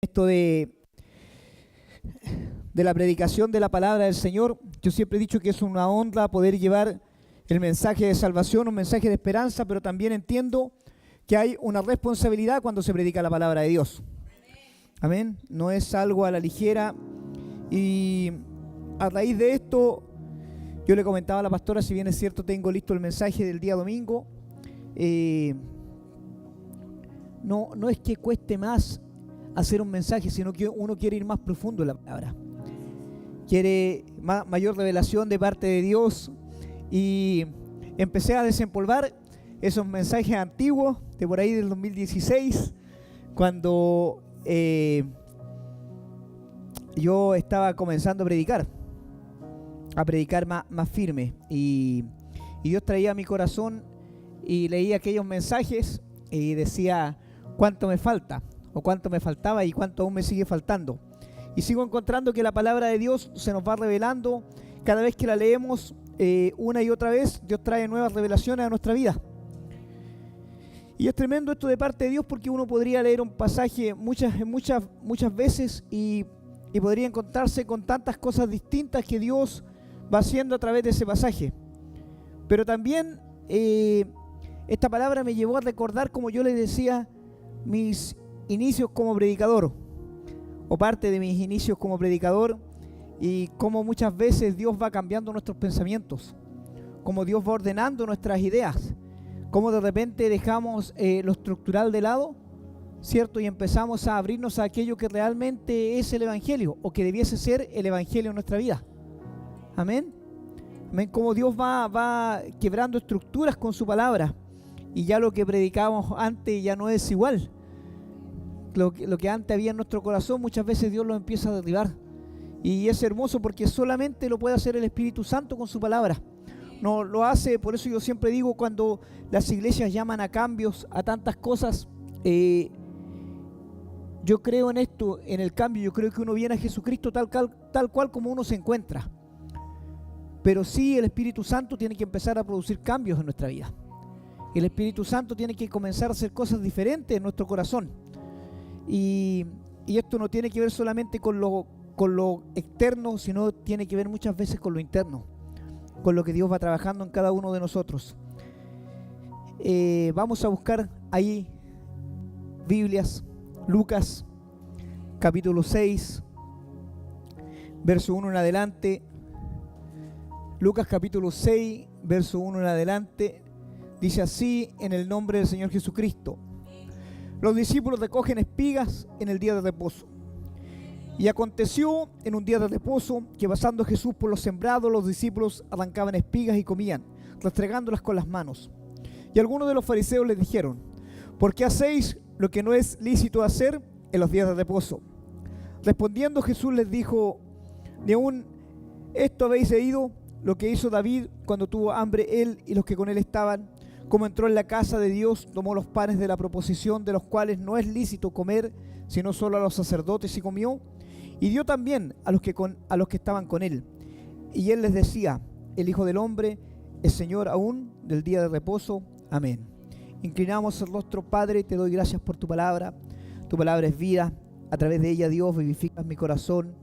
Esto de la predicación de la palabra del Señor, yo siempre he dicho que es una honra poder llevar el mensaje de salvación, un mensaje de esperanza, pero también entiendo que hay una responsabilidad cuando se predica la palabra de Dios. Amén. No es algo a la ligera. Y a raíz de esto, yo le comentaba a la pastora, si bien es cierto, tengo listo el mensaje del día domingo, no es que cueste más hacer un mensaje, sino que uno quiere ir más profundo en la palabra. Quiere mayor revelación de parte de Dios. Y empecé a desempolvar esos mensajes antiguos de por ahí del 2016, cuando yo estaba comenzando a predicar más firme. Y Dios traía a mi corazón y leía aquellos mensajes y decía cuánto me falta, o cuánto me faltaba y cuánto aún me sigue faltando. Y sigo encontrando que la palabra de Dios se nos va revelando cada vez que la leemos. Una y otra vez Dios trae nuevas revelaciones a nuestra vida. Y es tremendo esto de parte de Dios, porque uno podría leer un pasaje muchas veces y podría encontrarse con tantas cosas distintas que Dios va haciendo a través de ese pasaje. Pero también esta palabra me llevó a recordar, como yo les decía, mis inicios como predicador, o parte de mis inicios como predicador, y cómo muchas veces Dios va cambiando nuestros pensamientos, cómo Dios va ordenando nuestras ideas, cómo de repente dejamos lo estructural de lado, ¿cierto? Y empezamos a abrirnos a aquello que realmente es el Evangelio, o que debiese ser el Evangelio en nuestra vida. Amén. Amén. Cómo Dios va quebrando estructuras con su palabra, y ya lo que predicábamos antes ya no es igual. Lo que antes había en nuestro corazón, muchas veces Dios lo empieza a derribar. Y es hermoso porque solamente lo puede hacer el Espíritu Santo con su palabra. No lo hace, por eso yo siempre digo, cuando las iglesias llaman a cambios, a tantas cosas, yo creo en esto, en el cambio. Yo creo que uno viene a Jesucristo tal cual como uno se encuentra. Pero sí, el Espíritu Santo tiene que empezar a producir cambios en nuestra vida. El Espíritu Santo tiene que comenzar a hacer cosas diferentes en nuestro corazón. Y esto no tiene que ver solamente con lo externo, sino tiene que ver muchas veces con lo interno, con lo que Dios va trabajando en cada uno de nosotros. Vamos a buscar ahí Biblias, Lucas capítulo 6, verso 1 en adelante. Lucas capítulo 6, verso 1 en adelante, dice así: en el nombre del Señor Jesucristo. Los discípulos recogen espigas en el día de reposo. Y aconteció en un día de reposo que, pasando Jesús por los sembrados, los discípulos arrancaban espigas y comían, restregándolas con las manos. Y algunos de los fariseos les dijeron: ¿por qué hacéis lo que no es lícito hacer en los días de reposo? Respondiendo Jesús les dijo: ¿ni aún esto habéis leído lo que hizo David cuando tuvo hambre él y los que con él estaban? Como entró en la casa de Dios, tomó los panes de la proposición, de los cuales no es lícito comer, sino solo a los sacerdotes, y comió, y dio también a los que estaban con él. Y él les decía: el Hijo del Hombre es Señor aún del día de reposo. Amén. Inclinamos el rostro. Padre, te doy gracias por tu palabra. Tu palabra es vida. A través de ella, Dios, vivificas mi corazón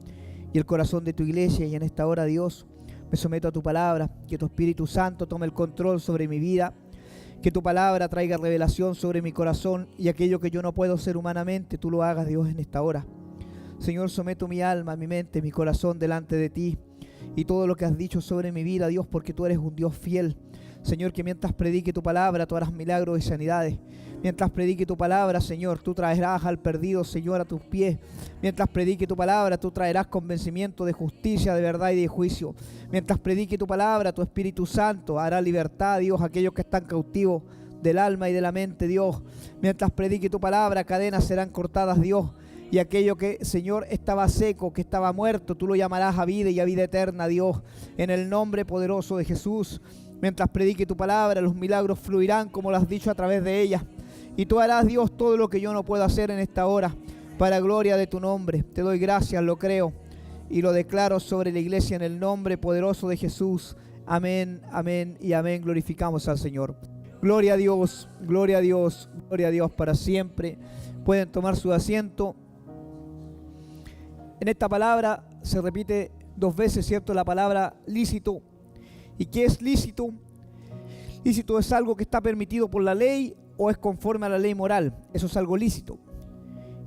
y el corazón de tu iglesia. Y en esta hora, Dios, me someto a tu palabra. Que tu Espíritu Santo tome el control sobre mi vida. Que tu palabra traiga revelación sobre mi corazón, y aquello que yo no puedo hacer humanamente, tú lo hagas, Dios, en esta hora. Señor, someto mi alma, mi mente, mi corazón delante de ti, y todo lo que has dicho sobre mi vida, Dios, porque tú eres un Dios fiel. Señor, que mientras predique tu palabra, tú harás milagros y sanidades. Mientras predique tu palabra, Señor, tú traerás al perdido, Señor, a tus pies. Mientras predique tu palabra, tú traerás convencimiento de justicia, de verdad y de juicio. Mientras predique tu palabra, tu Espíritu Santo hará libertad, Dios, a aquellos que están cautivos del alma y de la mente, Dios. Mientras predique tu palabra, cadenas serán cortadas, Dios. Y aquello que, Señor, estaba seco, que estaba muerto, tú lo llamarás a vida y a vida eterna, Dios, en el nombre poderoso de Jesús. Mientras predique tu palabra, los milagros fluirán como lo has dicho a través de ella. Y tú harás, Dios, todo lo que yo no puedo hacer en esta hora, para gloria de tu nombre. Te doy gracias, lo creo y lo declaro sobre la iglesia en el nombre poderoso de Jesús. Amén, amén y amén. Glorificamos al Señor. Gloria a Dios, gloria a Dios, gloria a Dios para siempre. Pueden tomar su asiento. En esta palabra se repite 2 veces, ¿cierto? La palabra lícito. ¿Y qué es lícito? Lícito es algo que está permitido por la ley o es conforme a la ley moral. Eso es algo lícito.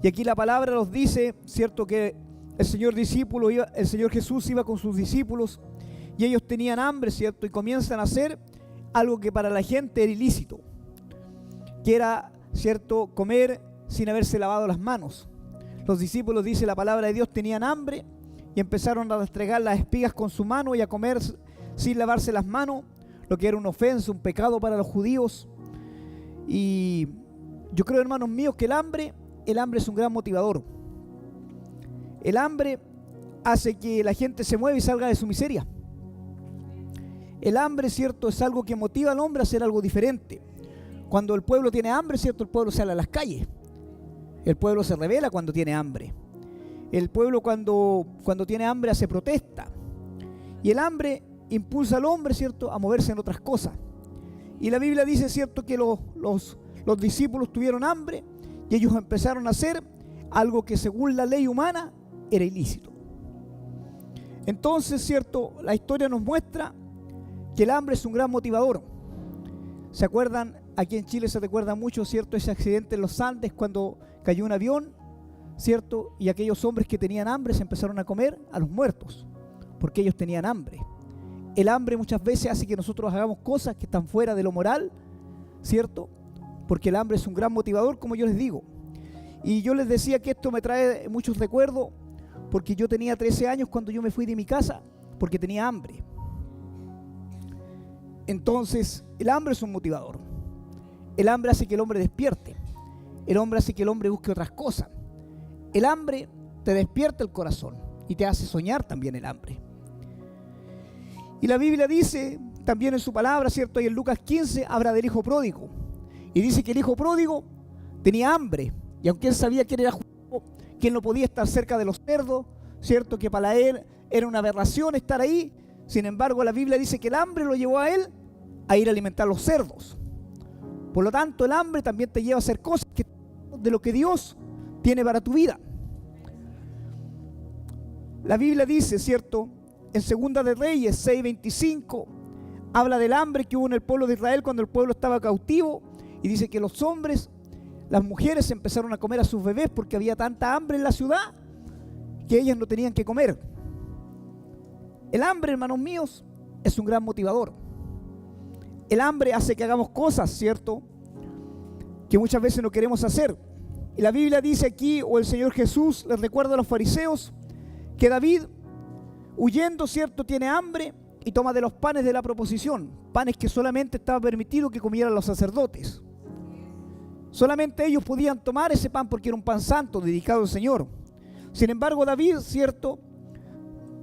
Y aquí la palabra nos dice, ¿cierto? Que el Señor Jesús iba con sus discípulos y ellos tenían hambre, ¿cierto? Y comienzan a hacer algo que para la gente era ilícito, que era, ¿cierto?, comer sin haberse lavado las manos. Los discípulos, dice la palabra de Dios, tenían hambre y empezaron a restregar las espigas con su mano y a comer sin lavarse las manos, lo que era una ofensa, un pecado para los judíos. Y yo creo, hermanos míos, que el hambre es un gran motivador. El hambre hace que la gente se mueva y salga de su miseria. El hambre, ¿cierto?, es algo que motiva al hombre a hacer algo diferente. Cuando el pueblo tiene hambre, ¿cierto?, el pueblo sale a las calles. El pueblo se rebela cuando tiene hambre. El pueblo cuando tiene hambre hace protesta. Y el hambre impulsa al hombre, ¿cierto?, a moverse en otras cosas. Y la Biblia dice, ¿cierto?, que los discípulos tuvieron hambre y ellos empezaron a hacer algo que según la ley humana era ilícito. Entonces, ¿cierto?, la historia nos muestra que el hambre es un gran motivador. ¿Se acuerdan? Aquí en Chile se recuerda mucho, ¿cierto?, ese accidente en los Andes cuando cayó un avión, ¿cierto? Y aquellos hombres que tenían hambre se empezaron a comer a los muertos, porque ellos tenían hambre. El hambre muchas veces hace que nosotros hagamos cosas que están fuera de lo moral, ¿cierto? Porque el hambre es un gran motivador, como yo les digo. Y yo les decía que esto me trae muchos recuerdos, porque yo tenía 13 años cuando yo me fui de mi casa, porque tenía hambre. Entonces, el hambre es un motivador. El hambre hace que el hombre despierte. El hambre hace que el hombre busque otras cosas. El hambre te despierta el corazón y te hace soñar también el hambre. Y la Biblia dice también en su palabra, ¿cierto? Y en Lucas 15 habla del hijo pródigo. Y dice que el hijo pródigo tenía hambre. Y aunque él sabía que él era judío, que él no podía estar cerca de los cerdos, ¿cierto? Que para él era una aberración estar ahí. Sin embargo, la Biblia dice que el hambre lo llevó a él a ir a alimentar los cerdos. Por lo tanto, el hambre también te lleva a hacer cosas de lo que Dios tiene para tu vida. La Biblia dice, ¿cierto?, en Segunda de Reyes 6:25, habla del hambre que hubo en el pueblo de Israel cuando el pueblo estaba cautivo, y dice que los hombres, las mujeres empezaron a comer a sus bebés porque había tanta hambre en la ciudad que ellas no tenían que comer. El hambre, hermanos míos, es un gran motivador. El hambre hace que hagamos cosas, ¿cierto?, que muchas veces no queremos hacer. Y la Biblia dice aquí, o el Señor Jesús les recuerda a los fariseos, que David, huyendo, ¿cierto?, tiene hambre y toma de los panes de la proposición, panes que solamente estaba permitido que comieran los sacerdotes. Solamente ellos podían tomar ese pan porque era un pan santo, dedicado al Señor. Sin embargo, David, ¿cierto?,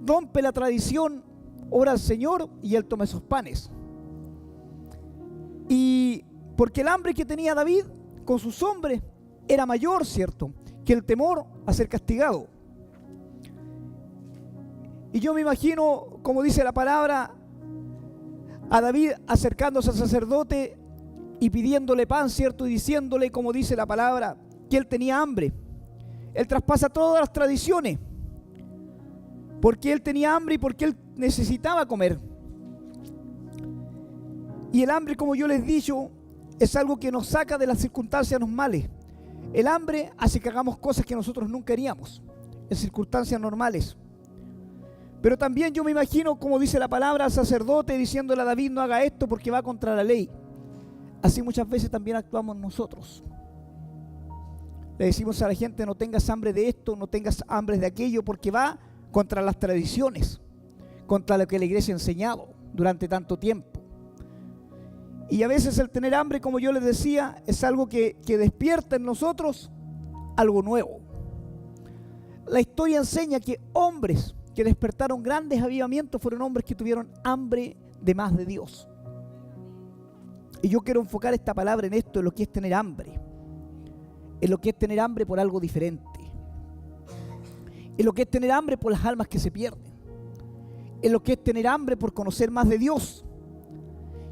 rompe la tradición, ora al Señor y él toma esos panes. Y porque el hambre que tenía David con sus hombres era mayor, ¿cierto?, que el temor a ser castigado. Y yo me imagino, como dice la palabra, a David acercándose al sacerdote y pidiéndole pan, ¿cierto?, y diciéndole, como dice la palabra, que él tenía hambre. Él traspasa todas las tradiciones, porque él tenía hambre y porque él necesitaba comer. Y el hambre, como yo les he dicho, es algo que nos saca de las circunstancias normales. El hambre hace que hagamos cosas que nosotros nunca haríamos en circunstancias normales. Pero también yo me imagino, como dice la palabra, al sacerdote diciéndole a David, no haga esto porque va contra la ley. Así muchas veces también actuamos nosotros. Le decimos a la gente, no tengas hambre de esto, no tengas hambre de aquello, porque va contra las tradiciones, contra lo que la iglesia ha enseñado durante tanto tiempo. Y a veces el tener hambre, como yo les decía, es algo que despierta en nosotros algo nuevo. La historia enseña que hombres que despertaron grandes avivamientos fueron hombres que tuvieron hambre de más de Dios. Y yo quiero enfocar esta palabra en esto, en lo que es tener hambre. En lo que es tener hambre por algo diferente. En lo que es tener hambre por las almas que se pierden. En lo que es tener hambre por conocer más de Dios.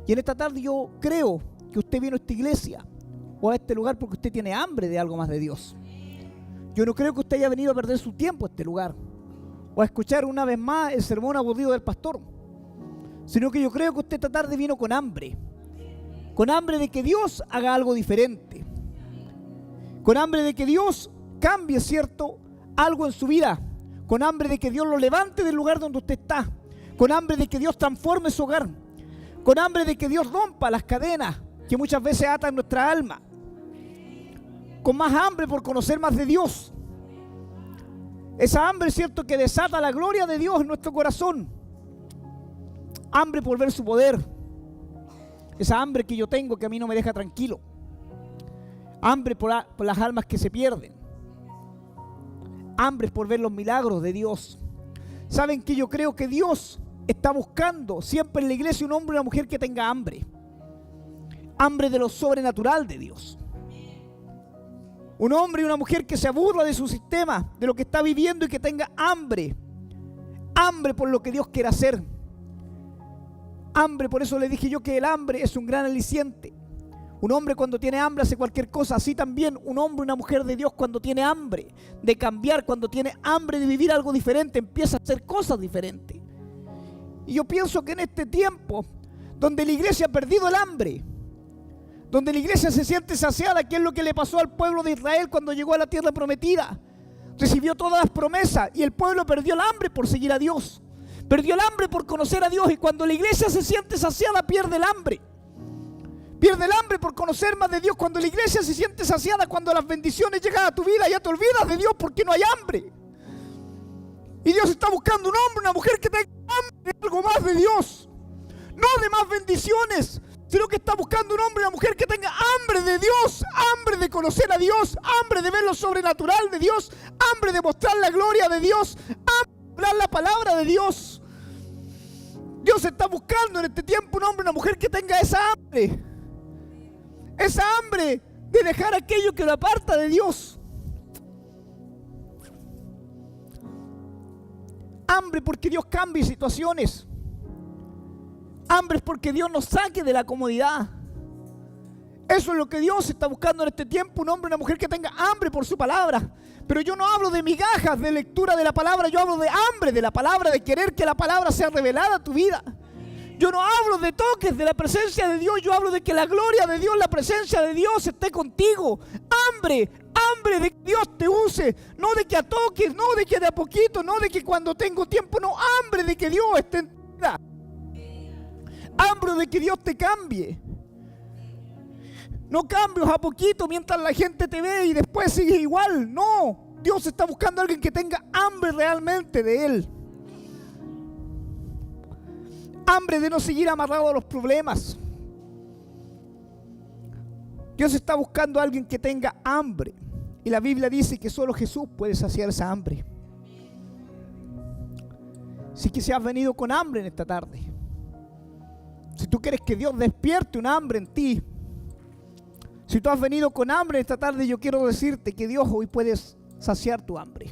Y en esta tarde yo creo que usted vino a esta iglesia o a este lugar porque usted tiene hambre de algo más de Dios. Yo no creo que usted haya venido a perder su tiempo a este lugar o a escuchar una vez más el sermón aburrido del pastor, sino que yo creo que usted esta tarde vino con hambre de que Dios haga algo diferente, con hambre de que Dios cambie, ¿cierto?, algo en su vida, con hambre de que Dios lo levante del lugar donde usted está, con hambre de que Dios transforme su hogar, con hambre de que Dios rompa las cadenas que muchas veces atan nuestra alma, con más hambre por conocer más de Dios. Esa hambre, ¿cierto?, que desata la gloria de Dios en nuestro corazón. Hambre por ver su poder. Esa hambre que yo tengo que a mí no me deja tranquilo. Hambre por las almas que se pierden. Hambre por ver los milagros de Dios. ¿Saben que yo creo que Dios está buscando siempre en la iglesia un hombre y una mujer que tenga hambre? Hambre de lo sobrenatural de Dios. Un hombre y una mujer que se aburra de su sistema, de lo que está viviendo y que tenga hambre. Hambre por lo que Dios quiere hacer. Hambre, por eso le dije yo que el hambre es un gran aliciente. Un hombre cuando tiene hambre hace cualquier cosa. Así también un hombre y una mujer de Dios cuando tiene hambre de cambiar, cuando tiene hambre de vivir algo diferente, empieza a hacer cosas diferentes. Y yo pienso que en este tiempo, donde la iglesia ha perdido el hambre, donde la iglesia se siente saciada, que es lo que le pasó al pueblo de Israel cuando llegó a la tierra prometida. Recibió todas las promesas y el pueblo perdió el hambre por seguir a Dios. Perdió el hambre por conocer a Dios, y cuando la iglesia se siente saciada pierde el hambre. Pierde el hambre por conocer más de Dios. Cuando la iglesia se siente saciada, cuando las bendiciones llegan a tu vida, ya te olvidas de Dios porque no hay hambre. Y Dios está buscando un hombre, una mujer que tenga hambre de algo más de Dios. No de más bendiciones, sino que está buscando un hombre y una mujer que tenga hambre de Dios, hambre de conocer a Dios, hambre de ver lo sobrenatural de Dios, hambre de mostrar la gloria de Dios, hambre de hablar la palabra de Dios. Dios está buscando en este tiempo un hombre y una mujer que tenga esa hambre de dejar aquello que lo aparta de Dios. Hambre porque Dios cambie situaciones. Hambre porque Dios nos saque de la comodidad. Eso es lo que Dios está buscando en este tiempo, un hombre y una mujer que tenga hambre por su palabra. Pero yo no hablo de migajas de lectura de la palabra, yo hablo de hambre de la palabra, de querer que la palabra sea revelada a tu vida. Yo no hablo de toques de la presencia de Dios, yo hablo de que la gloria de Dios, la presencia de Dios esté contigo. Hambre de que Dios te use, no de que a toques, no de que de a poquito, no de que cuando tengo tiempo, no, hambre de que Dios esté en tu vida. Hambre de que Dios te cambie. No cambios a poquito mientras la gente te ve y después sigues igual. No, Dios está buscando a alguien que tenga hambre realmente de Él. Hambre de no seguir amarrado a los problemas. Dios está buscando a alguien que tenga hambre. Y la Biblia dice que solo Jesús puede saciar esa hambre. Si que si has venido con hambre en esta tarde, si tú quieres que Dios despierte un hambre en ti, si tú has venido con hambre esta tarde, yo quiero decirte que Dios hoy puede saciar tu hambre.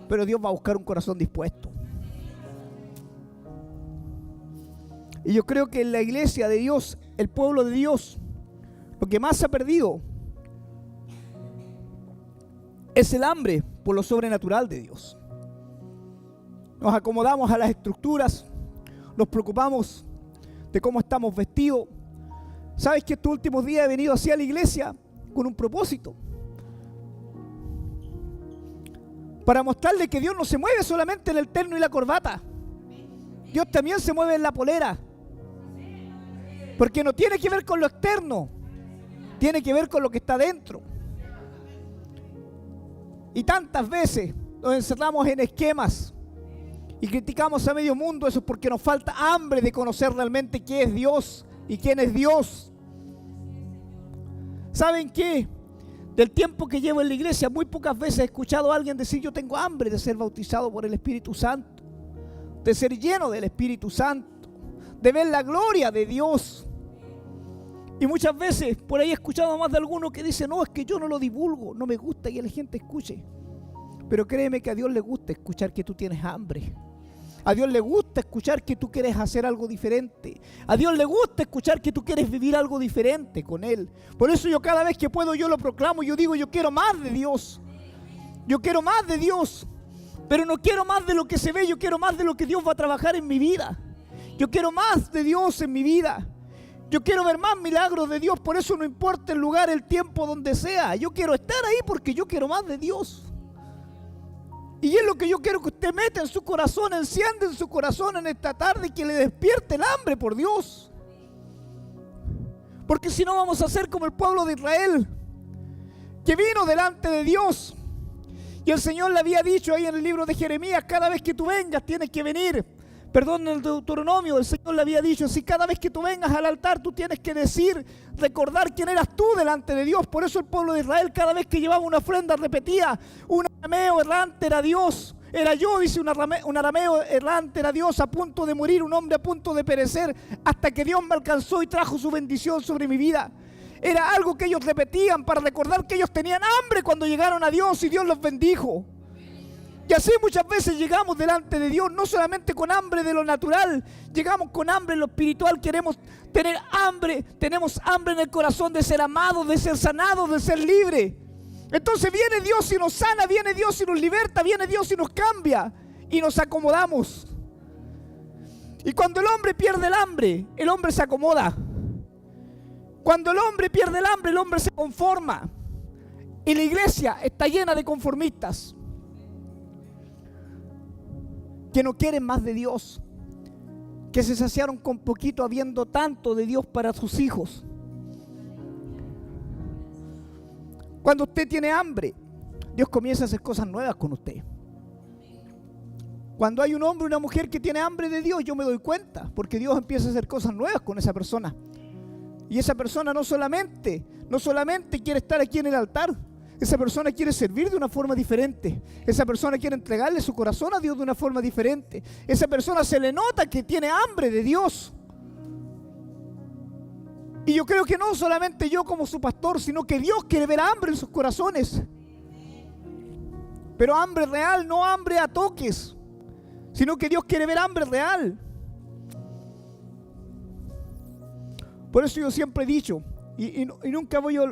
Pero Dios va a buscar un corazón dispuesto. Y yo creo que en la iglesia de Dios, el pueblo de Dios, lo que más se ha perdido es el hambre por lo sobrenatural de Dios. Nos acomodamos a las estructuras, nos preocupamos de cómo estamos vestidos. ¿Sabes que estos últimos días he venido hacia la iglesia con un propósito? Para mostrarle que Dios no se mueve solamente en el terno y la corbata. Dios también se mueve en la polera. Porque no tiene que ver con lo externo, tiene que ver con lo que está dentro. Y tantas veces nos encerramos en esquemas y criticamos a medio mundo. Eso es porque nos falta hambre de conocer realmente qué es Dios y quién es Dios. ¿Saben qué? Del tiempo que llevo en la iglesia, muy pocas veces he escuchado a alguien decir: yo tengo hambre de ser bautizado por el Espíritu Santo, de ser lleno del Espíritu Santo, de ver la gloria de Dios. Y muchas veces por ahí he escuchado a más de alguno que dice: no, es que yo no lo divulgo, no me gusta que la gente escuche. Pero créeme que a Dios le gusta escuchar que tú tienes hambre. A Dios le gusta escuchar que tú quieres hacer algo diferente. A Dios le gusta escuchar que tú quieres vivir algo diferente con Él. Por eso yo cada vez que puedo yo lo proclamo. Yo digo, yo quiero más de Dios. Yo quiero más de Dios. Pero no quiero más de lo que se ve. Yo quiero más de lo que Dios va a trabajar en mi vida. Yo quiero más de Dios en mi vida. Yo quiero ver más milagros de Dios. Por eso no importa el lugar, el tiempo, donde sea. Yo quiero estar ahí porque yo quiero más de Dios. Y es lo que yo quiero que usted meta en su corazón, enciende en su corazón en esta tarde, que le despierte el hambre por Dios. Porque si no vamos a ser como el pueblo de Israel, que vino delante de Dios. Y el Señor le había dicho ahí en el libro de Jeremías, cada vez que tú vengas tienes que venir. Perdón, en el Deuteronomio el Señor le había dicho, si cada vez que tú vengas al altar tú tienes que decir, recordar quién eras tú delante de Dios. Por eso el pueblo de Israel cada vez que llevaba una ofrenda repetía, un arameo errante era Dios. Era yo, dice, un arameo errante era Dios, a punto de morir, un hombre a punto de perecer, hasta que Dios me alcanzó y trajo su bendición sobre mi vida. Era algo que ellos repetían para recordar que ellos tenían hambre cuando llegaron a Dios y Dios los bendijo. Y así muchas veces llegamos delante de Dios, no solamente con hambre de lo natural, llegamos con hambre en lo espiritual, queremos tener hambre, tenemos hambre en el corazón de ser amados, de ser sanados, de ser libres. Entonces viene Dios y nos sana, viene Dios y nos liberta, viene Dios y nos cambia y nos acomodamos. Y cuando el hombre pierde el hambre, el hombre se acomoda. Cuando el hombre pierde el hambre, el hombre se conforma. Y la iglesia está llena de conformistas que no quieren más de Dios, que se saciaron con poquito habiendo tanto de Dios para sus hijos. Cuando usted tiene hambre, Dios comienza a hacer cosas nuevas con usted. Cuando hay un hombre o una mujer que tiene hambre de Dios, yo me doy cuenta, porque Dios empieza a hacer cosas nuevas con esa persona. Y esa persona no solamente quiere estar aquí en el altar, esa persona quiere servir de una forma diferente. Esa persona quiere entregarle su corazón a Dios de una forma diferente. Esa persona se le nota que tiene hambre de Dios. Y yo creo que no solamente yo como su pastor, sino que Dios quiere ver hambre en sus corazones. Pero hambre real, no hambre a toques, sino que Dios quiere ver hambre real. Por eso yo siempre he dicho, y nunca voy a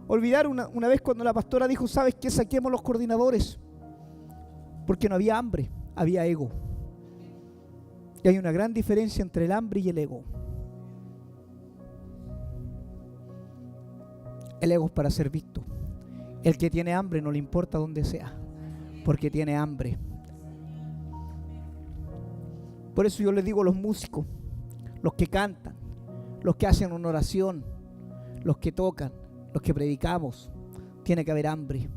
olvidar una vez cuando la pastora dijo, ¿sabes qué? Saquemos los coordinadores. Porque no había hambre, había ego. Y hay una gran diferencia entre el hambre y el ego. El ego es para ser visto. El que tiene hambre no le importa dónde sea, porque tiene hambre. Por eso yo les digo a los músicos, los que cantan, los que hacen una oración, los que tocan, los que predicamos, tiene que haber hambre.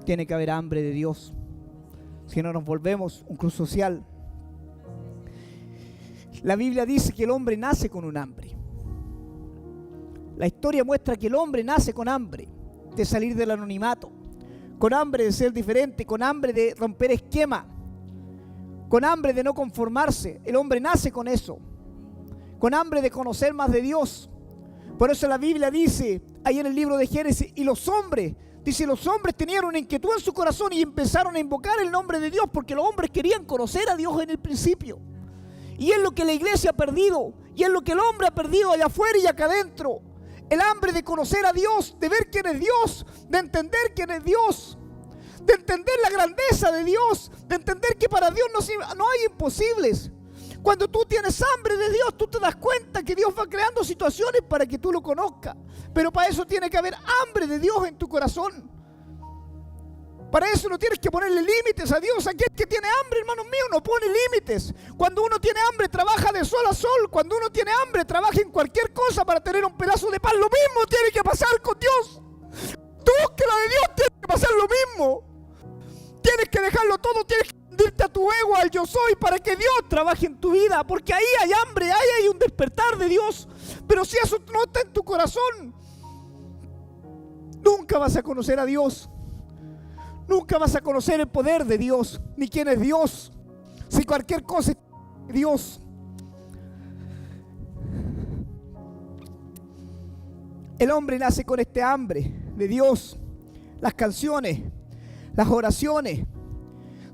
Tiene que haber hambre de Dios. Si no nos volvemos un club social. La Biblia dice que el hombre nace con un hambre. La historia muestra que el hombre nace con hambre de salir del anonimato, con hambre de ser diferente, con hambre de romper esquema, con hambre de no conformarse. El hombre nace con eso, con hambre de conocer más de Dios. Por eso la Biblia dice, ahí en el libro de Génesis, y los hombres, dice, los hombres tenían una inquietud en su corazón y empezaron a invocar el nombre de Dios, porque los hombres querían conocer a Dios en el principio. Y es lo que la iglesia ha perdido, y es lo que el hombre ha perdido allá afuera y acá adentro. El hambre de conocer a Dios, de ver quién es Dios, de entender quién es Dios, de entender la grandeza de Dios, de entender que para Dios no hay imposibles. Cuando tú tienes hambre de Dios, tú te das cuenta que Dios va creando situaciones para que tú lo conozcas. Pero para eso tiene que haber hambre de Dios en tu corazón. Para eso no tienes que ponerle límites a Dios. Aquel que tiene hambre, hermanos míos, no pone límites. Cuando uno tiene hambre, trabaja de sol a sol. Cuando uno tiene hambre, trabaja en cualquier cosa para tener un pedazo de pan. Lo mismo tiene que pasar con Dios. Tú, que la de Dios, tiene que pasar lo mismo. Tienes que dejarlo todo, tienes que rendirte a tu ego, al yo soy, para que Dios trabaje en tu vida. Porque ahí hay hambre, ahí hay un despertar de Dios. Pero si eso no está en tu corazón, nunca vas a conocer a Dios. Nunca vas a conocer el poder de Dios, ni quién es Dios. Si cualquier cosa es Dios. El hombre nace con este hambre de Dios. Las canciones, las oraciones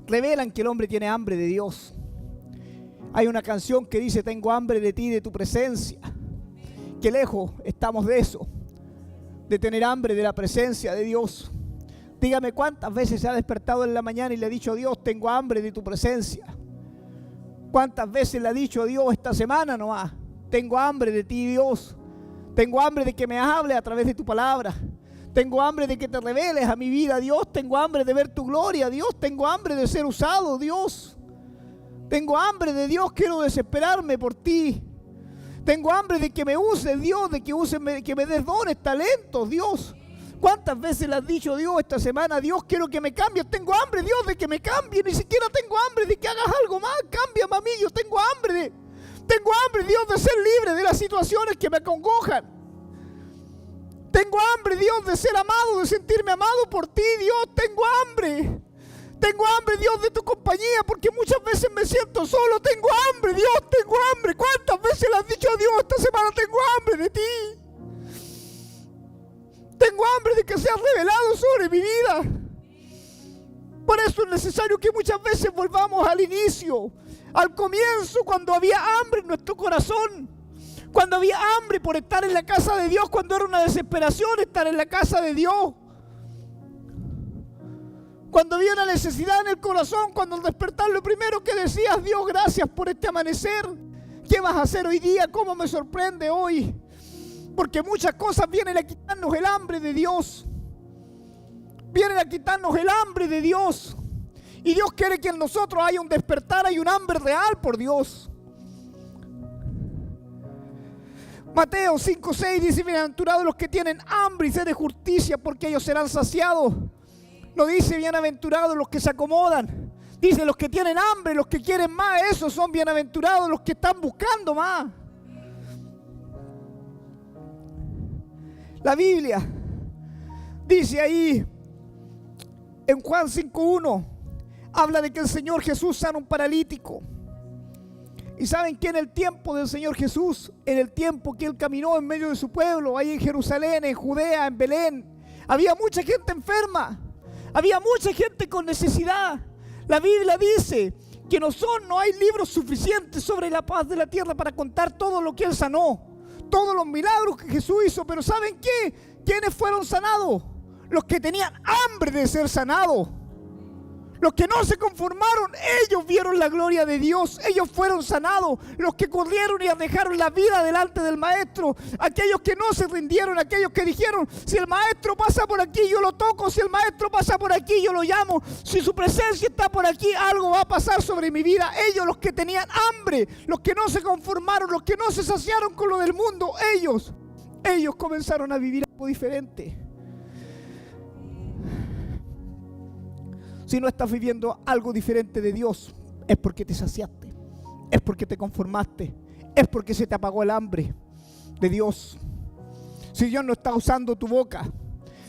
revelan que el hombre tiene hambre de Dios. Hay una canción que dice: tengo hambre de ti, de tu presencia. Qué lejos estamos de eso, de tener hambre de la presencia de Dios. Dígame cuántas veces se ha despertado en la mañana y le ha dicho a Dios: tengo hambre de tu presencia. ¿Cuántas veces le ha dicho a Dios esta semana nomás: tengo hambre de ti, Dios? Tengo hambre de que me hables a través de tu palabra. Tengo hambre de que te reveles a mi vida, Dios. Tengo hambre de ver tu gloria, Dios. Tengo hambre de ser usado, Dios. Tengo hambre de Dios, quiero desesperarme por ti. Tengo hambre de que me uses, Dios, de que me des dones, talentos, Dios. ¿Cuántas veces le has dicho a Dios esta semana: Dios, quiero que me cambies? Tengo hambre, Dios, de que me cambies. Ni siquiera tengo hambre de que hagas algo más. Cámbiame a mí. Yo tengo hambre, Dios, de ser libre de las situaciones que me acongojan. Tengo hambre, Dios, de ser amado, de sentirme amado por ti, Dios. Tengo hambre, Dios, de tu compañía, porque muchas veces me siento solo. Tengo hambre, Dios, tengo hambre. ¿Cuántas veces le has dicho a Dios esta semana: tengo hambre de ti? Tengo hambre de que seas revelado sobre mi vida. Por eso es necesario que muchas veces volvamos al inicio, al comienzo, cuando había hambre en nuestro corazón. Cuando había hambre por estar en la casa de Dios, cuando era una desesperación estar en la casa de Dios. Cuando había una necesidad en el corazón, cuando al despertar lo primero que decías: Dios, gracias por este amanecer. ¿Qué vas a hacer hoy día? ¿Cómo me sorprende hoy? Porque muchas cosas vienen a quitarnos el hambre de Dios. Vienen a quitarnos el hambre de Dios. Y Dios quiere que en nosotros haya un despertar, hay un hambre real por Dios. Mateo 5:6 dice: bienaventurados los que tienen hambre y sed de justicia, porque ellos serán saciados. No dice bienaventurados los que se acomodan. Dice los que tienen hambre, los que quieren más. Esos son bienaventurados, los que están buscando más. La Biblia dice ahí en Juan 5:1, habla de que el Señor Jesús sana a un paralítico. Y saben que en el tiempo del Señor Jesús, en el tiempo que Él caminó en medio de su pueblo, ahí en Jerusalén, en Judea, en Belén, había mucha gente enferma, había mucha gente con necesidad. La Biblia dice que no hay libros suficientes sobre la paz de la tierra para contar todo lo que Él sanó, todos los milagros que Jesús hizo. Pero ¿saben qué? ¿Quiénes fueron sanados? Los que tenían hambre de ser sanados. Los que no se conformaron, ellos vieron la gloria de Dios, ellos fueron sanados. Los que corrieron y dejaron la vida delante del Maestro, aquellos que no se rindieron, aquellos que dijeron: si el Maestro pasa por aquí, yo lo toco; si el Maestro pasa por aquí, yo lo llamo; si su presencia está por aquí, algo va a pasar sobre mi vida. Ellos, los que tenían hambre, los que no se conformaron, los que no se saciaron con lo del mundo, ellos comenzaron a vivir algo diferente. Si no estás viviendo algo diferente de Dios, es porque te saciaste, es porque te conformaste, es porque se te apagó el hambre de Dios. Si Dios no está usando tu boca,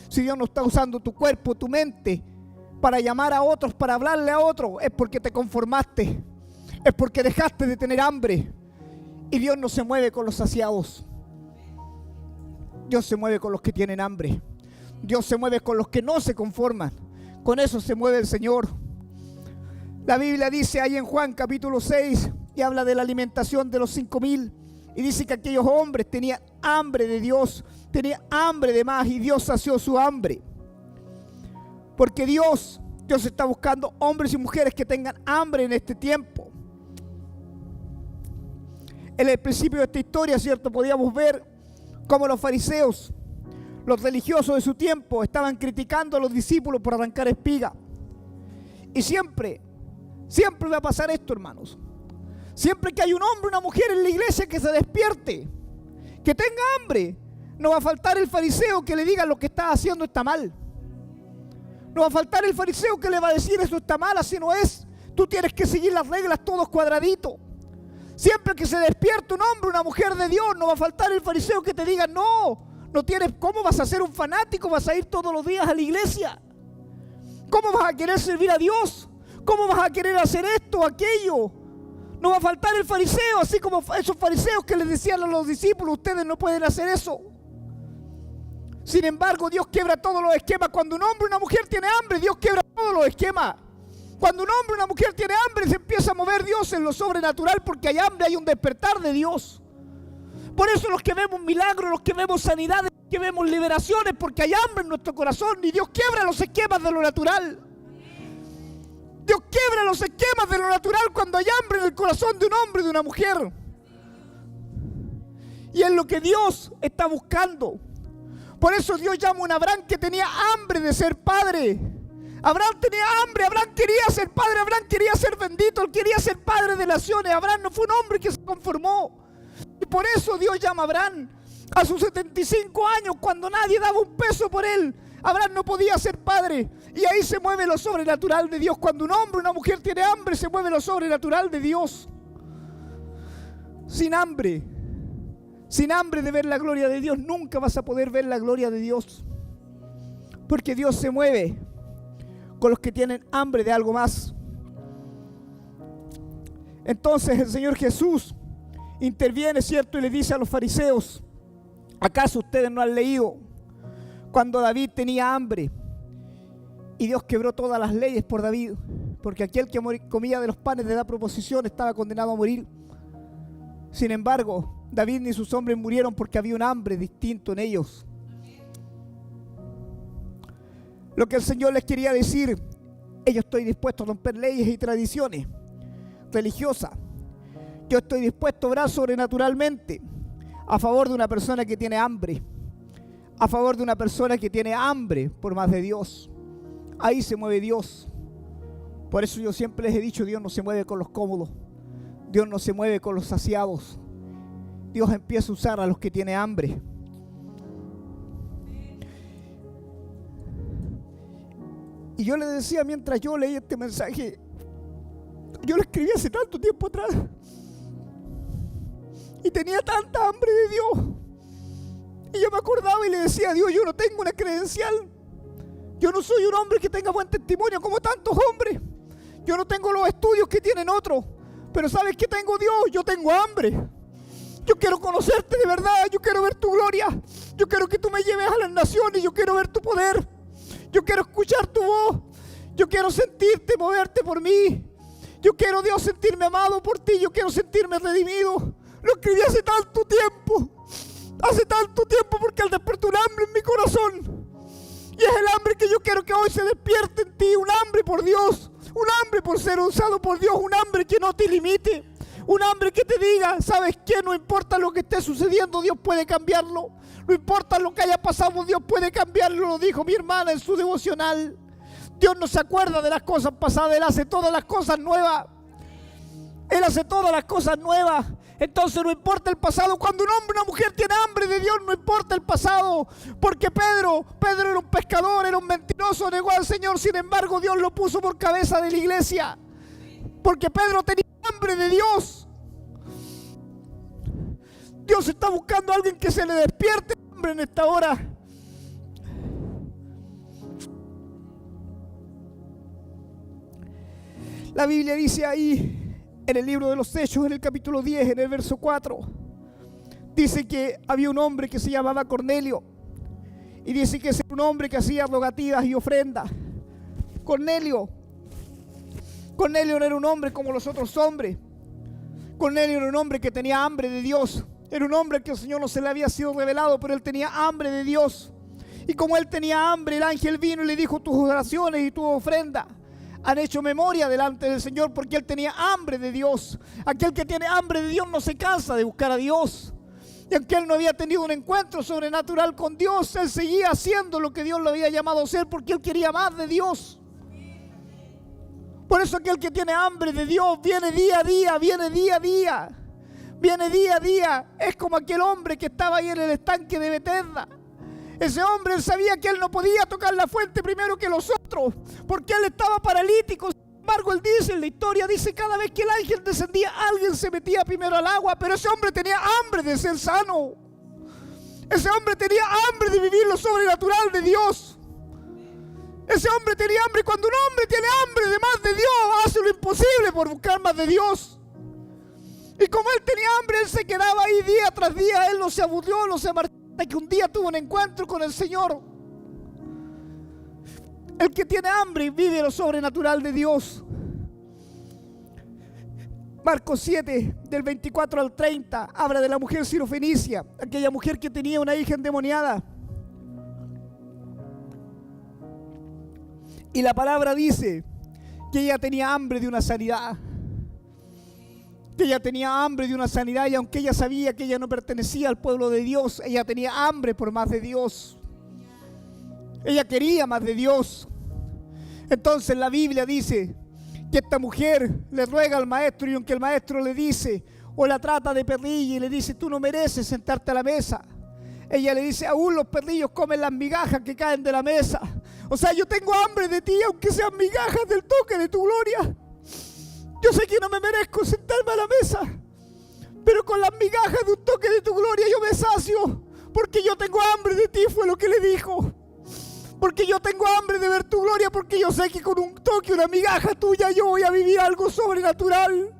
si Dios no está usando tu cuerpo, tu mente, para llamar a otros, para hablarle a otros, es porque te conformaste, es porque dejaste de tener hambre. Y Dios no se mueve con los saciados. Dios se mueve con los que tienen hambre. Dios se mueve con los que no se conforman. Con eso se mueve el Señor. La Biblia dice ahí en Juan capítulo 6, y habla de la alimentación de los 5,000, y dice que aquellos hombres tenían hambre de Dios, tenían hambre de más, y Dios sació su hambre. Porque Dios está buscando hombres y mujeres que tengan hambre en este tiempo. En el principio de esta historia, ¿cierto?, podíamos ver cómo los fariseos, los religiosos de su tiempo, estaban criticando a los discípulos por arrancar espiga. Y siempre va a pasar esto, hermanos. Siempre que hay un hombre o una mujer en la iglesia que se despierte, que tenga hambre, no va a faltar el fariseo que le diga: lo que estás haciendo está mal. No va a faltar el fariseo que le va a decir: eso está mal, así no es. Tú tienes que seguir las reglas todos cuadraditos. Siempre que se despierte un hombre o una mujer de Dios, no va a faltar el fariseo que te diga: no tienes, ¿cómo vas a ser un fanático? ¿Vas a ir todos los días a la iglesia? ¿Cómo vas a querer servir a Dios? ¿Cómo vas a querer hacer esto o aquello? No va a faltar el fariseo, así como esos fariseos que les decían a los discípulos: ustedes no pueden hacer eso. Sin embargo, Dios quiebra todos los esquemas. Cuando un hombre o una mujer tiene hambre, Dios quiebra todos los esquemas. Cuando un hombre o una mujer tiene hambre, se empieza a mover Dios en lo sobrenatural, porque hay hambre, hay un despertar de Dios. Por eso los que vemos milagros, los que vemos sanidades, los que vemos liberaciones, porque hay hambre en nuestro corazón y Dios quiebra los esquemas de lo natural. Dios quiebra los esquemas de lo natural cuando hay hambre en el corazón de un hombre y de una mujer. Y es lo que Dios está buscando. Por eso Dios llama a un Abraham que tenía hambre de ser padre. Abraham tenía hambre, Abraham quería ser padre, Abraham quería ser bendito, él quería ser padre de naciones. Abraham no fue un hombre que se conformó. Y por eso Dios llama a Abraham a sus 75 años, cuando nadie daba un peso por él. Abraham no podía ser padre. Y ahí se mueve lo sobrenatural de Dios. Cuando un hombre o una mujer tiene hambre, se mueve lo sobrenatural de Dios. Sin hambre de ver la gloria de Dios, nunca vas a poder ver la gloria de Dios. Porque Dios se mueve con los que tienen hambre de algo más. Entonces el Señor Jesús interviene, ¿cierto? Y le dice a los fariseos: ¿acaso ustedes no han leído cuando David tenía hambre y Dios quebró todas las leyes por David? Porque aquel que comía de los panes de la proposición estaba condenado a morir. Sin embargo, David ni sus hombres murieron porque había un hambre distinto en ellos. Lo que el Señor les quería decir: yo estoy dispuesto a romper leyes y tradiciones religiosas. Yo estoy dispuesto a obrar sobrenaturalmente a favor de una persona que tiene hambre, a favor de una persona que tiene hambre por más de Dios. Ahí se mueve Dios. Por eso yo siempre les he dicho: Dios no se mueve con los cómodos, Dios no se mueve con los saciados. Dios empieza a usar a los que tienen hambre. Y yo le decía, mientras yo leía este mensaje, yo lo escribí hace tanto tiempo atrás y tenía tanta hambre de Dios, y yo me acordaba y le decía a Dios: yo no tengo una credencial, yo no soy un hombre que tenga buen testimonio como tantos hombres, yo no tengo los estudios que tienen otros, pero ¿sabes qué tengo, Dios? Yo tengo hambre. Yo quiero conocerte de verdad, yo quiero ver tu gloria, yo quiero que tú me lleves a las naciones, yo quiero ver tu poder, yo quiero escuchar tu voz, yo quiero sentirte, moverte por mí, yo quiero, Dios, sentirme amado por ti, yo quiero sentirme redimido. Lo escribí hace tanto tiempo porque al despertar un hambre en mi corazón, y es el hambre que yo quiero que hoy se despierte en ti, un hambre por Dios, un hambre por ser usado por Dios, un hambre que no te limite. Un hambre que te diga: ¿sabes qué? No importa lo que esté sucediendo, Dios puede cambiarlo. No importa lo que haya pasado, Dios puede cambiarlo. Lo dijo mi hermana en su devocional. Dios no se acuerda de las cosas pasadas, Él hace todas las cosas nuevas. Él hace todas las cosas nuevas. Entonces no importa el pasado. Cuando un hombre o una mujer tiene hambre de Dios, no importa el pasado. Porque Pedro era un pescador, era un mentiroso, negó al Señor. Sin embargo, Dios lo puso por cabeza de la iglesia. Porque Pedro tenía hambre de Dios. Dios está buscando a alguien que se le despierte el hambre en esta hora. La Biblia dice ahí, en el libro de los Hechos, en el capítulo 10, en el verso 4, dice que había un hombre que se llamaba Cornelio. Y dice que es un hombre que hacía rogativas y ofrendas. Cornelio no era un hombre como los otros hombres. Cornelio era un hombre que tenía hambre de Dios. Era un hombre que el Señor no se le había sido revelado, pero él tenía hambre de Dios. Y como él tenía hambre, el ángel vino y le dijo: tus oraciones y tu ofrenda han hecho memoria delante del Señor, porque él tenía hambre de Dios. Aquel que tiene hambre de Dios no se cansa de buscar a Dios. Y aunque él no había tenido un encuentro sobrenatural con Dios, él seguía haciendo lo que Dios lo había llamado a hacer, porque él quería más de Dios. Por eso aquel que tiene hambre de Dios viene día a día, viene día a día. Viene día a día. Es como aquel hombre que estaba ahí en el estanque de Betesda. Ese hombre, él sabía que él no podía tocar la fuente primero que los otros, porque él estaba paralítico. Sin embargo, él dice, en la historia dice, cada vez que el ángel descendía, alguien se metía primero al agua. Pero ese hombre tenía hambre de ser sano. Ese hombre tenía hambre de vivir lo sobrenatural de Dios. Ese hombre tenía hambre. Cuando un hombre tiene hambre de más de Dios, hace lo imposible por buscar más de Dios. Y como él tenía hambre, él se quedaba ahí día tras día. Él no se aburrió, no se marchó, hasta que un día tuvo un encuentro con el Señor. El que tiene hambre vive lo sobrenatural de Dios. Marcos 7, del 24 al 30, habla de la mujer sirofenicia, aquella mujer que tenía una hija endemoniada. Y la palabra dice que ella tenía hambre de una sanidad. Que ella tenía hambre de una sanidad, y aunque ella sabía que ella no pertenecía al pueblo de Dios, ella tenía hambre por más de Dios. Ella quería más de Dios. Entonces la Biblia dice que esta mujer le ruega al maestro, y aunque el maestro le dice o la trata de perrilla y le dice: tú no mereces sentarte a la mesa, ella le dice: aún los perrillos comen las migajas que caen de la mesa. O sea, yo tengo hambre de ti, aunque sean migajas del toque de tu gloria. Yo sé que no me merezco sentarme a la mesa, pero con las migajas de un toque de tu gloria yo me sacio, porque yo tengo hambre de ti, fue lo que le dijo. Porque yo tengo hambre de ver tu gloria, porque yo sé que con un toque, una migaja tuya, yo voy a vivir algo sobrenatural.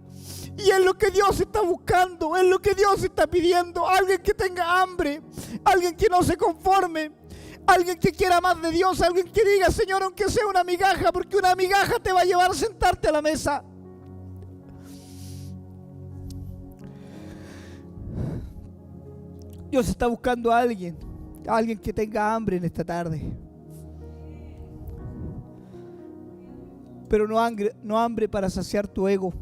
Y es lo que Dios está buscando, es lo que Dios está pidiendo. Alguien que tenga hambre, alguien que no se conforme, alguien que quiera más de Dios, alguien que diga: Señor, aunque sea una migaja, porque una migaja te va a llevar a sentarte a la mesa. Dios está buscando a alguien que tenga hambre en esta tarde. Pero no hambre para saciar tu ego.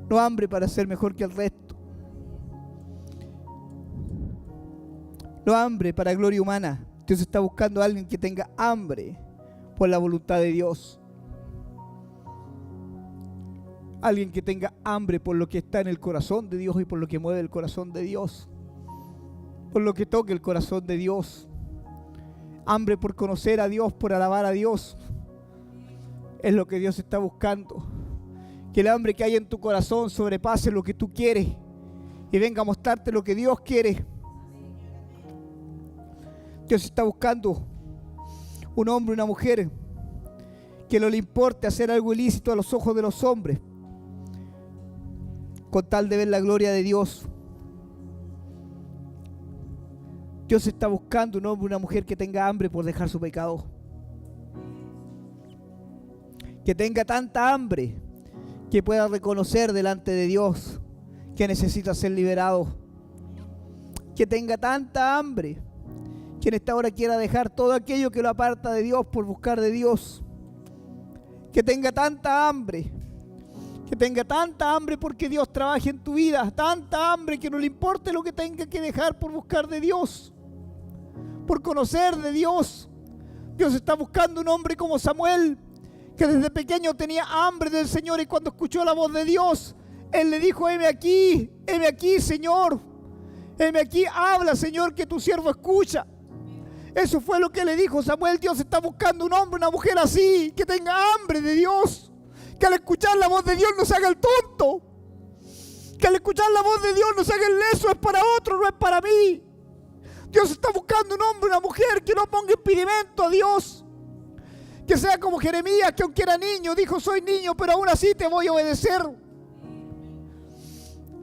No hambre para ser mejor que el resto. No hambre para gloria humana. Dios está buscando a alguien que tenga hambre por la voluntad de Dios. Alguien que tenga hambre por lo que está en el corazón de Dios y por lo que mueve el corazón de Dios. Por lo que toque el corazón de Dios. Hambre por conocer a Dios, por alabar a Dios. Es lo que Dios está buscando. Que el hambre que hay en tu corazón sobrepase lo que tú quieres y venga a mostrarte lo que Dios quiere. Dios está buscando un hombre, una mujer que no le importe hacer algo ilícito a los ojos de los hombres, con tal de ver la gloria de Dios. Dios está buscando un hombre, una mujer que tenga hambre por dejar su pecado. Que tenga tanta hambre que pueda reconocer delante de Dios que necesita ser liberado. Que tenga tanta hambre que en esta hora quiera dejar todo aquello que lo aparta de Dios por buscar de Dios. Que tenga tanta hambre. Que tenga tanta hambre porque Dios trabaje en tu vida. Tanta hambre que no le importe lo que tenga que dejar por buscar de Dios. Por conocer de Dios. Dios está buscando un hombre como Samuel, que desde pequeño tenía hambre del Señor, y cuando escuchó la voz de Dios, él le dijo: heme aquí, Señor. Heme aquí, habla, Señor, que tu siervo escucha. Eso fue lo que le dijo Samuel. Dios está buscando un hombre, una mujer así, que tenga hambre de Dios. Que al escuchar la voz de Dios no se haga el tonto. Que al escuchar la voz de Dios no se haga el leso. Es para otro, no es para mí. Dios está buscando un hombre, una mujer que no ponga impedimento a Dios. Que sea como Jeremías, que aunque era niño, dijo: soy niño, pero aún así te voy a obedecer.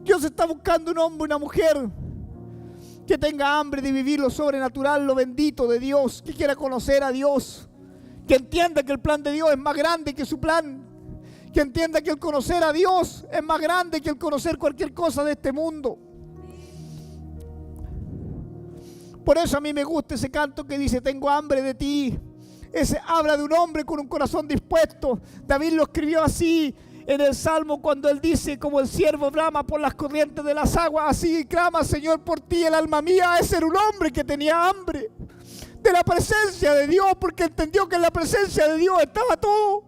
Dios está buscando un hombre, una mujer que tenga hambre de vivir lo sobrenatural, lo bendito de Dios, que quiera conocer a Dios, que entienda que el plan de Dios es más grande que su plan, que entienda que el conocer a Dios es más grande que el conocer cualquier cosa de este mundo. Por eso a mí me gusta ese canto que dice: tengo hambre de ti. Ese habla de un hombre con un corazón dispuesto. David lo escribió así en el Salmo, cuando él dice: como el ciervo brama por las corrientes de las aguas, así clama, Señor, por ti el alma mía. Ese era un hombre que tenía hambre de la presencia de Dios, porque entendió que en la presencia de Dios estaba todo,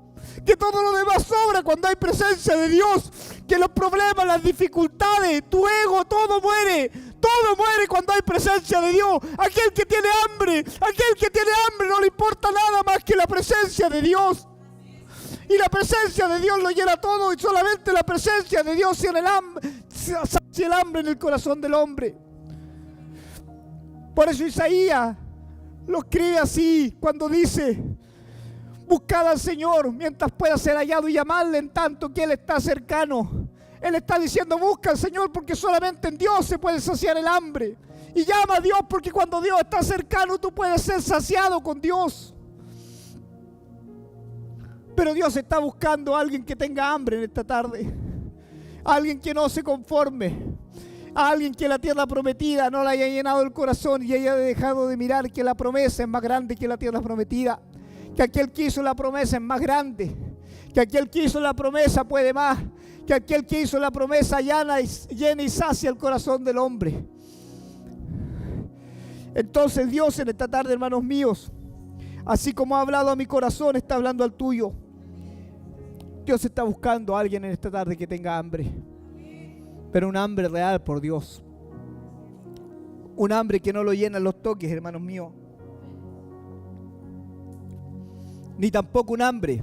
que todo lo demás sobra cuando hay presencia de Dios, que los problemas, las dificultades, tu ego, todo muere cuando hay presencia de Dios. Aquel que tiene hambre no le importa nada más que la presencia de Dios. Y la presencia de Dios lo llena todo, y solamente la presencia de Dios sacia el hambre en el corazón del hombre. Por eso Isaías lo escribe así cuando dice: buscad al Señor mientras pueda ser hallado y llamadle en tanto que Él está cercano. Él está diciendo: busca al Señor porque solamente en Dios se puede saciar el hambre. Y llama a Dios porque cuando Dios está cercano tú puedes ser saciado con Dios. Pero Dios está buscando a alguien que tenga hambre en esta tarde. A alguien que no se conforme. A alguien que la tierra prometida no le haya llenado el corazón y haya dejado de mirar que la promesa es más grande que la tierra prometida. Que aquel que hizo la promesa es más grande. Que aquel que hizo la promesa puede más. Que aquel que hizo la promesa llena y sacia el corazón del hombre. Entonces Dios en esta tarde, hermanos míos, así como ha hablado a mi corazón, está hablando al tuyo. Dios está buscando a alguien en esta tarde que tenga hambre, pero un hambre real por Dios. Un hambre que no lo llenan los toques, hermanos míos. Ni tampoco un hambre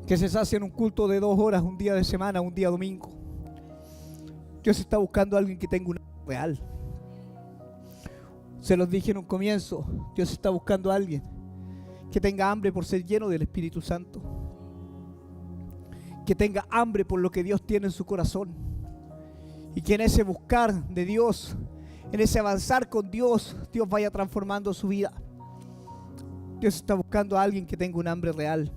que se sacia en un culto de 2 horas, un día de semana, un día domingo. Dios está buscando a alguien que tenga un hambre real. Se los dije en un comienzo, Dios está buscando a alguien que tenga hambre por ser lleno del Espíritu Santo. Que tenga hambre por lo que Dios tiene en su corazón. Y que en ese buscar de Dios, en ese avanzar con Dios, Dios vaya transformando su vida. Dios está buscando a alguien que tenga un hambre real.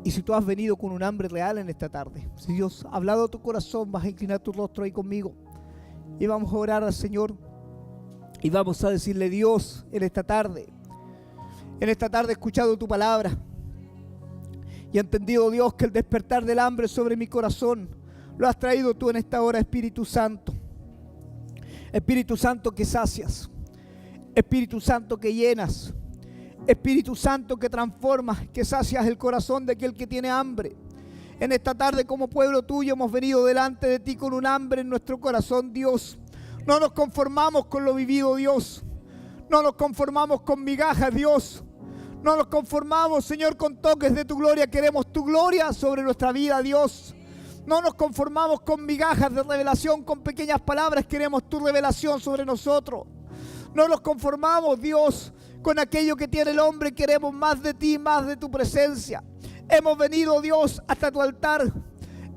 Y si tú has venido con un hambre real en esta tarde, si Dios ha hablado a tu corazón, vas a inclinar tu rostro ahí conmigo. Y vamos a orar al Señor. Y vamos a decirle: Dios, en esta tarde he escuchado tu palabra. Y he entendido, Dios, que el despertar del hambre sobre mi corazón lo has traído tú en esta hora, Espíritu Santo. Espíritu Santo que sacias. Espíritu Santo que llenas. Espíritu Santo que transformas, que sacias el corazón de aquel que tiene hambre. En esta tarde, como pueblo tuyo, hemos venido delante de ti con un hambre en nuestro corazón, Dios. No nos conformamos con lo vivido, Dios. No nos conformamos con migajas, Dios. No nos conformamos, Señor, con toques de tu gloria. Queremos tu gloria sobre nuestra vida, Dios. No nos conformamos con migajas de revelación, con pequeñas palabras. Queremos tu revelación sobre nosotros. No nos conformamos, Dios, con aquello que tiene el hombre. Queremos más de ti, más de tu presencia. Hemos venido, Dios, hasta tu altar.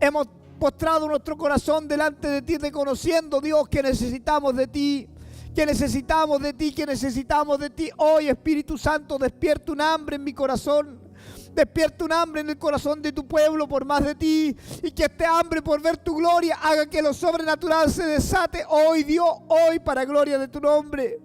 Hemos postrado nuestro corazón delante de ti, reconociendo, Dios, que necesitamos de ti. Que necesitamos de ti, que necesitamos de ti. Hoy, Espíritu Santo, despierta un hambre en mi corazón. Despierta un hambre en el corazón de tu pueblo por más de ti. Y que este hambre por ver tu gloria haga que lo sobrenatural se desate hoy, Dios, hoy para gloria de tu nombre.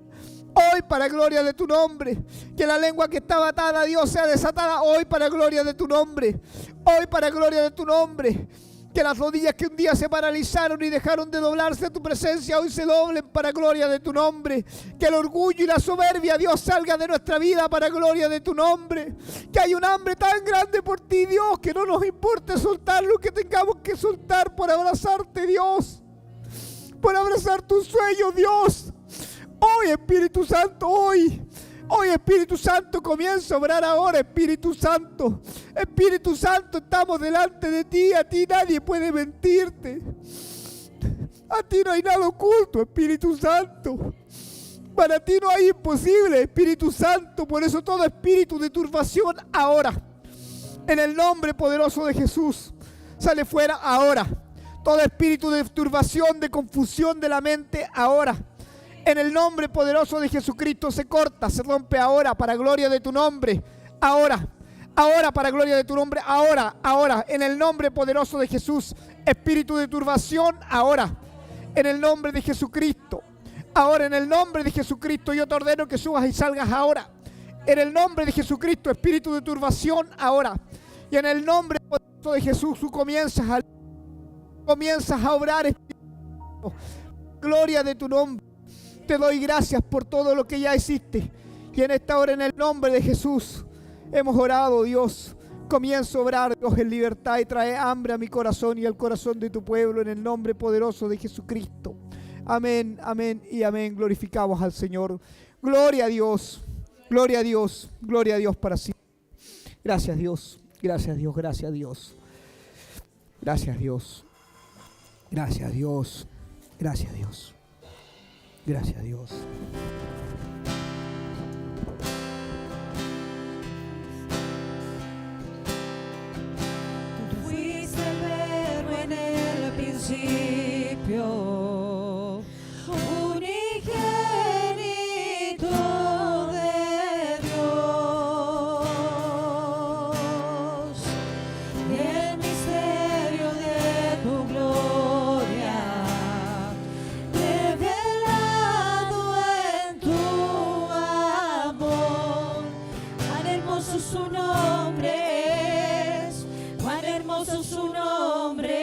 Hoy para gloria de tu nombre. Que la lengua que estaba atada a Dios sea desatada hoy para gloria de tu nombre. Hoy para gloria de tu nombre. Que las rodillas que un día se paralizaron y dejaron de doblarse a tu presencia, hoy se doblen para gloria de tu nombre. Que el orgullo y la soberbia, Dios, salga de nuestra vida para gloria de tu nombre. Que hay un hambre tan grande por ti, Dios, que no nos importe soltar lo que tengamos que soltar por abrazarte, Dios. Por abrazar tus sueños, Dios. Hoy, Espíritu Santo, hoy, Espíritu Santo, comienza a obrar ahora, Espíritu Santo. Espíritu Santo, estamos delante de ti. A ti nadie puede mentirte. A ti no hay nada oculto, Espíritu Santo. Para ti no hay imposible, Espíritu Santo. Por eso todo espíritu de turbación ahora, en el nombre poderoso de Jesús, sale fuera ahora. Todo espíritu de turbación, de confusión de la mente ahora, en el nombre poderoso de Jesucristo, se corta, se rompe ahora para gloria de tu nombre. Ahora para gloria de tu nombre. Ahora, en el nombre poderoso de Jesús. Espíritu de turbación, ahora, en el nombre de Jesucristo. Ahora, en el nombre de Jesucristo, yo te ordeno que subas y salgas ahora. En el nombre de Jesucristo, espíritu de turbación, ahora. Y en el nombre poderoso de Jesús, tú comienzas a obrar, Espíritu. Gloria de tu nombre. Te doy gracias por todo lo que ya hiciste. Y en esta hora, en el nombre de Jesús, hemos orado, Dios. Comienzo a obrar, Dios, en libertad, y trae hambre a mi corazón y al corazón de tu pueblo, en el nombre poderoso de Jesucristo. Amén, amén y amén. Glorificamos al Señor. Gloria a Dios, gloria a Dios, gloria a Dios para siempre. Gracias, Dios, gracias, Dios, gracias, Dios. Gracias, Dios. Gracias, Dios. Gracias, Dios. Gracias, Dios. Tú fuiste el verbo en el principio, unigénito de Dios. su nombre.